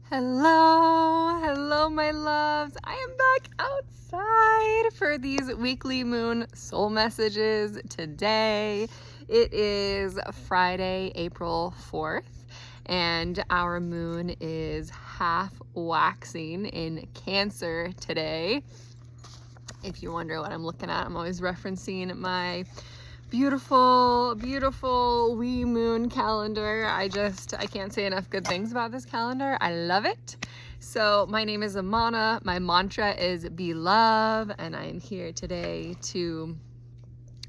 Hello, my loves. I am back outside for these weekly moon soul messages today. It is Friday, April 4th, and our moon is half waxing in Cancer today. If you wonder what I'm looking at, I'm always referencing my beautiful wee moon calendar. I can't say enough good things about this calendar. I love it. So my name is Amana. My mantra is be love, and I'm here today to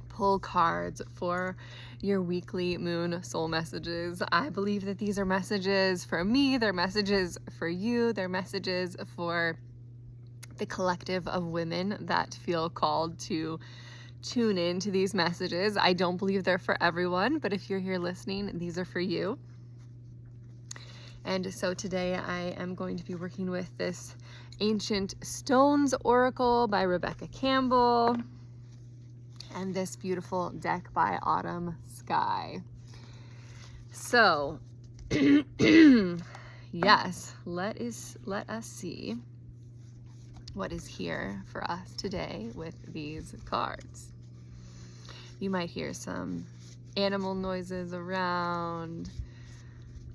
pull cards for your weekly moon soul messages. I believe that these are messages for me, they're messages for you, they're messages for the collective of women that feel called to tune in to these messages. I don't believe they're for everyone, but if you're here listening, these are for you. And so today I am going to be working with this Ancient Stones Oracle by Rebecca Campbell and this beautiful deck by Autumn Sky. So yes, let us see what is here for us today with these cards. You might hear some animal noises around.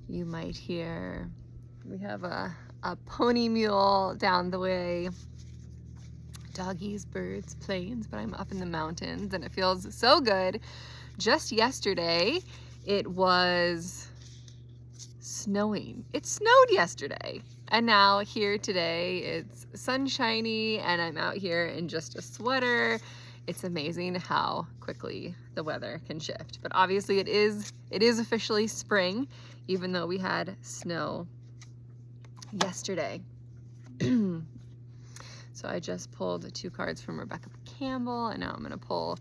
You might hear, we have a pony mule down the way, doggies, birds, planes, but I'm up in the mountains and it feels so good. Just yesterday, it was snowing. It snowed yesterday. And now here today, it's sunshiny and I'm out here in just a sweater. It's amazing how quickly the weather can shift. But obviously it is officially spring, even though we had snow yesterday. So I just pulled 2 cards from Rebecca Campbell, and now I'm gonna pull,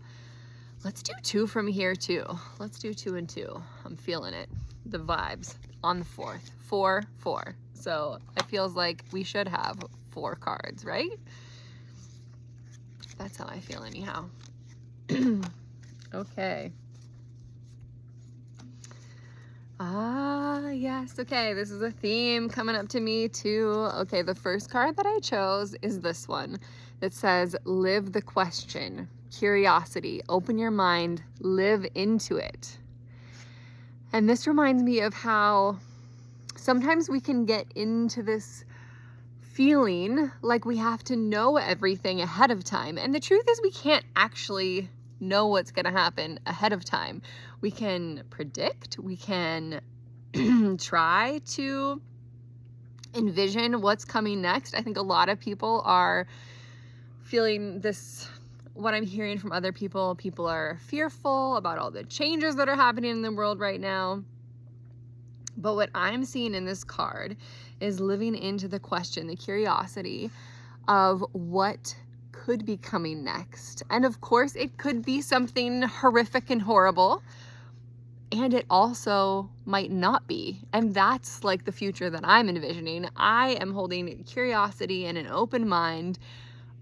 let's do 2 from here too. Let's do 2 and 2. I'm feeling it, the vibes on the 4th, 4, 4. So it feels like we should have 4 cards, right? That's how I feel anyhow. Okay. Yes. Okay, this is a theme coming up to me too. Okay, the first card that I chose is this one that says, live the question, curiosity, open your mind, live into it. And this reminds me of how sometimes we can get into this feeling like we have to know everything ahead of time. And the truth is we can't actually know what's going to happen ahead of time. We can predict, we can try to envision what's coming next. I think a lot of people are feeling this, what I'm hearing from other people. People are fearful about all the changes that are happening in the world right now. But what I'm seeing in this card is living into the question, the curiosity of what could be coming next. And of course, it could be something horrific and horrible. And it also might not be. And that's like the future that I'm envisioning. I am holding curiosity and an open mind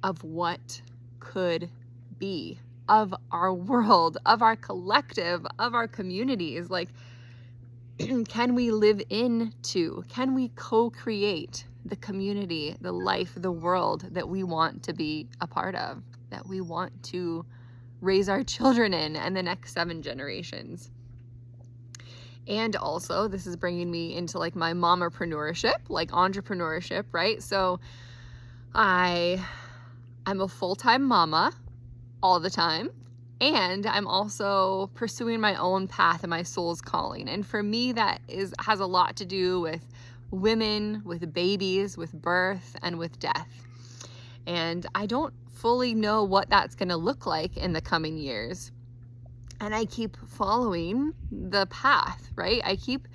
of what could be, of our world, of our collective, of our communities. Like, can we live into, can we co-create the community, the life, the world that we want to be a part of, that we want to raise our children in and the next 7 generations? And also, this is bringing me into like my momapreneurship, like entrepreneurship, right? So I'm a full-time mama all the time. And I'm also pursuing my own path and my soul's calling. And for me, that has a lot to do with women, with babies, with birth, and with death. And I don't fully know what that's going to look like in the coming years. And I keep following the path, right? I keep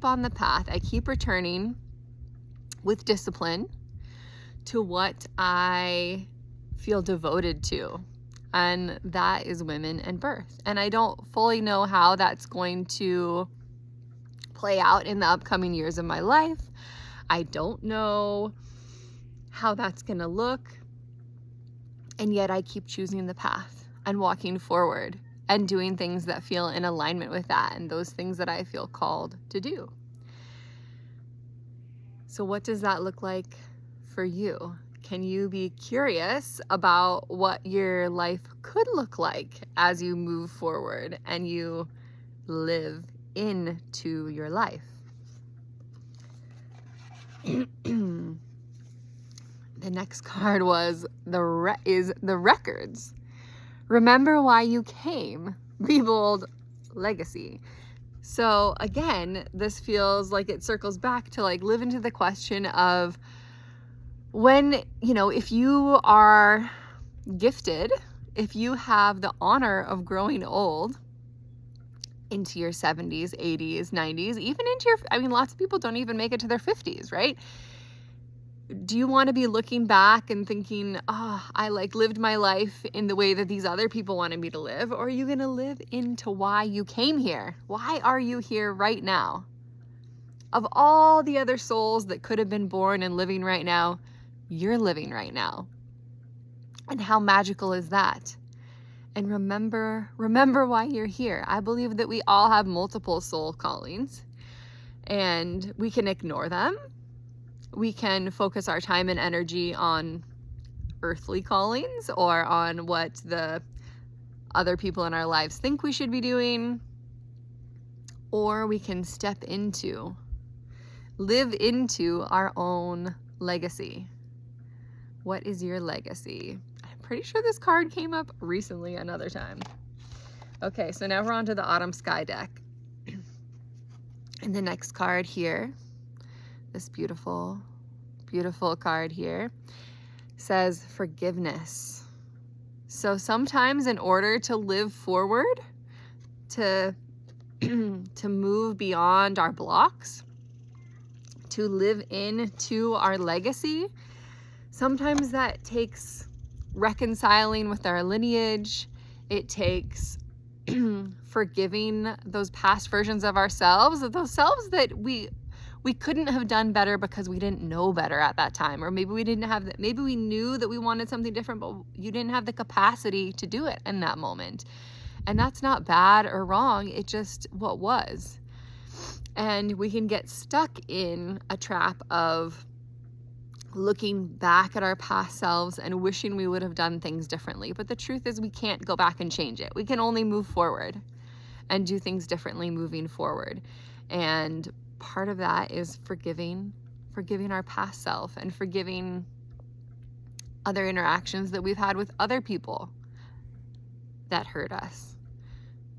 on the path. I keep returning with discipline to what I feel devoted to. And that is women and birth. And I don't fully know how that's going to play out in the upcoming years of my life. I don't know how that's going to look. And yet I keep choosing the path and walking forward and doing things that feel in alignment with that and those things that I feel called to do. So what does that look like for you? Can you be curious about what your life could look like as you move forward and you live into your life? The next card was the records. Remember why you came. Be bold. Legacy. So again, this feels like it circles back to like live into the question of when, if you are gifted, if you have the honor of growing old into your 70s, 80s, 90s, even into lots of people don't even make it to their 50s, right? Do you want to be looking back and thinking, I lived my life in the way that these other people wanted me to live? Or are you going to live into why you came here? Why are you here right now? Of all the other souls that could have been born and living right now, you're living right now. And how magical is that? And remember why you're here. I believe that we all have multiple soul callings, and we can ignore them. We can focus our time and energy on earthly callings or on what the other people in our lives think we should be doing, or we can live into our own legacy. What is your legacy? I'm pretty sure this card came up recently another time. Okay, so now we're on to the Autumn Sky deck. And the next card here, this beautiful, beautiful card here, says forgiveness. So sometimes in order to live forward, to move beyond our blocks, to live into our legacy, sometimes that takes reconciling with our lineage. It takes forgiving those past versions of ourselves, those selves that we couldn't have done better because we didn't know better at that time. Or maybe we didn't have that. Maybe we knew that we wanted something different, but you didn't have the capacity to do it in that moment. And that's not bad or wrong. It just what was. And we can get stuck in a trap of looking back at our past selves and wishing we would have done things differently. But the truth is we can't go back and change it. We can only move forward and do things differently moving forward. And part of that is forgiving our past self and forgiving other interactions that we've had with other people that hurt us.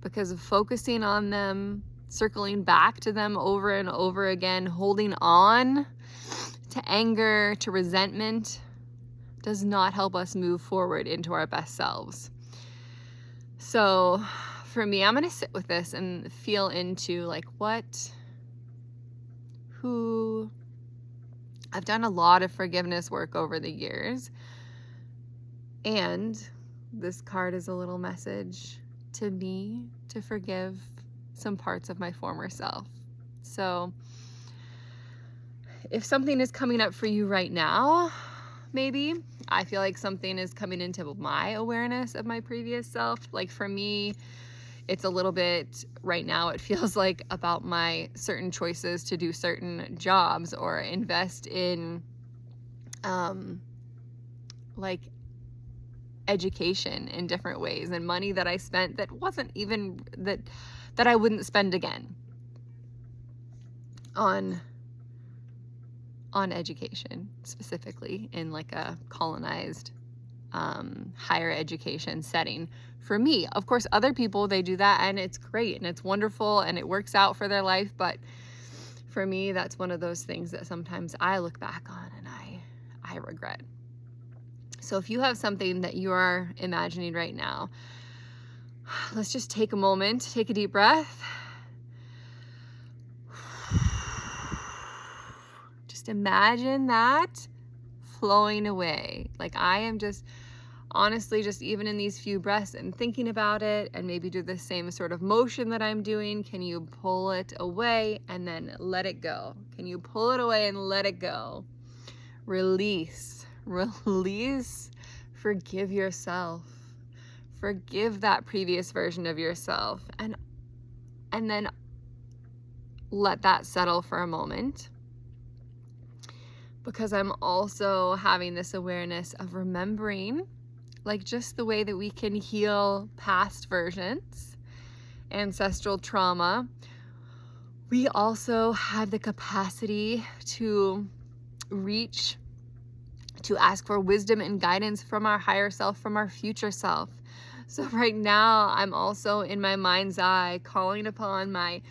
Because of focusing on them, circling back to them over and over again, holding on to anger, to resentment, does not help us move forward into our best selves. So for me, I'm going to sit with this and feel into I've done a lot of forgiveness work over the years. And this card is a little message to me to forgive some parts of my former self. So if something is coming up for you right now, maybe I feel like something is coming into my awareness of my previous self. Like for me, it's a little bit right now, it feels like about my certain choices to do certain jobs or invest in education in different ways, and money that I spent that wasn't even that I wouldn't spend again on education, specifically in like a colonized higher education setting. For me, of course, other people, they do that and it's great and it's wonderful and it works out for their life. But for me, that's one of those things that sometimes I look back on and I regret. So if you have something that you are imagining right now, let's just take a moment, take a deep breath. Just imagine that flowing away. Like I am just honestly just even in these few breaths and thinking about it, and maybe do the same sort of motion that I'm doing. Can you pull it away and then let it go? Can you pull it away and let it go? Release. Forgive yourself. Forgive that previous version of yourself, and then let that settle for a moment. because I'm also having this awareness of remembering, like just the way that we can heal past versions, ancestral trauma, we also have the capacity to reach, to ask for wisdom and guidance from our higher self, from our future self. So right now, I'm also in my mind's eye calling upon my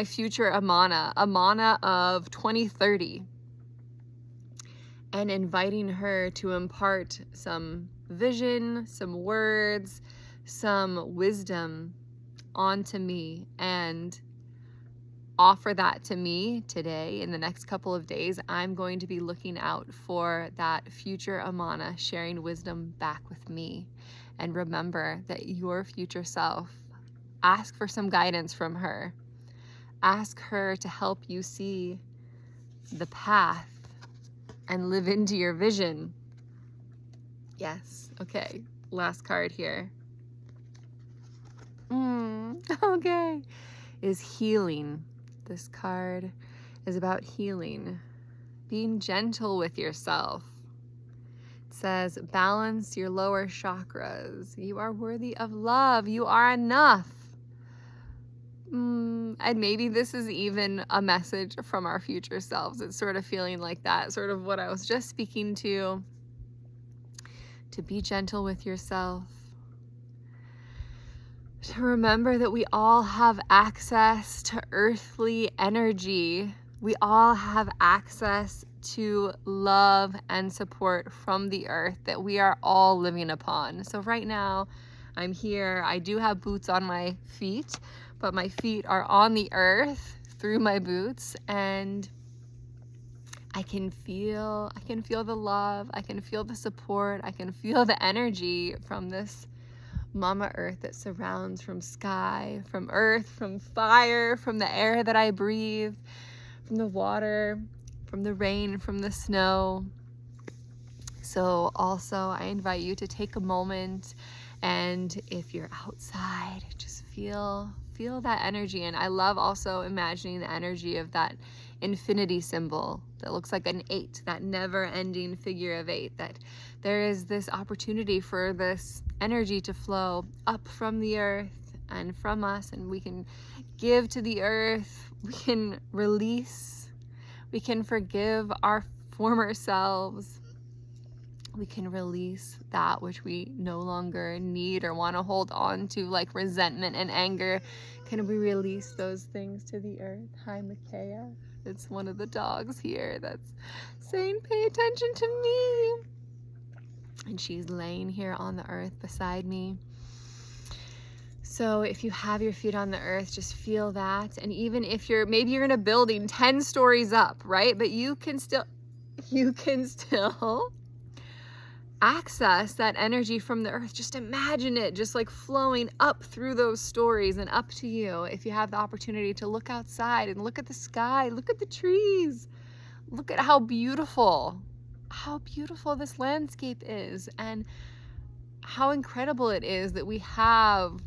future Amana of 2030, and inviting her to impart some vision, some words, some wisdom onto me, and offer that to me today. In the next couple of days, I'm going to be looking out for that future Amana sharing wisdom back with me. And remember that your future self, ask for some guidance from her. Ask her to help you see the path and live into your vision. Yes. Okay. Last card here. Okay. Is healing. This card is about healing. Being gentle with yourself. It says, balance your lower chakras. You are worthy of love. You are enough. And maybe this is even a message from our future selves. It's sort of feeling like that, sort of what I was just speaking to be gentle with yourself. To remember that we all have access to earthly energy. We all have access to love and support from the earth that we are all living upon. So right now, I'm here. I do have boots on my feet, but my feet are on the earth through my boots, and I can feel the love, I can feel the support, I can feel the energy from this Mama Earth that surrounds, from sky, from earth, from fire, from the air that I breathe, from the water, from the rain, from the snow. So also I invite you to take a moment, and if you're outside, just feel that energy. And I love also imagining the energy of that infinity symbol that looks like an 8, that never-ending figure of 8, that there is this opportunity for this energy to flow up from the earth and from us, and we can give to the earth, we can release, we can forgive our former selves, we can release that which we no longer need or want to hold on to, like resentment and anger. Can we release those things to the earth? Hi, Micaiah. It's one of the dogs here that's saying, pay attention to me. And she's laying here on the earth beside me. So if you have your feet on the earth, just feel that. And even if maybe you're in a building 10 stories up, right? But you can still access that energy from the earth. Just imagine it just like flowing up through those stories and up to you. If you have the opportunity to look outside and look at the sky, look at the trees, look at how beautiful this landscape is, and how incredible it is that we have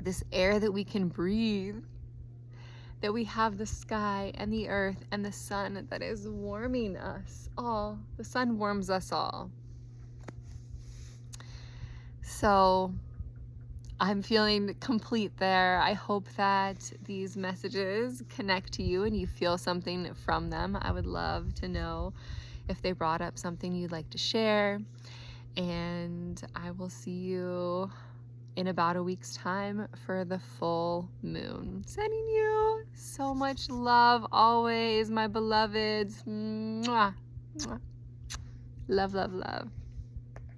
this air that we can breathe, that we have the sky and the earth and the sun that is warming us all. The sun warms us all. So I'm feeling complete there. I hope that these messages connect to you and you feel something from them. I would love to know if they brought up something you'd like to share. And I will see you in about a week's time for the full moon. Sending you so much love always, my beloveds. Mwah. Mwah. Love, love, love.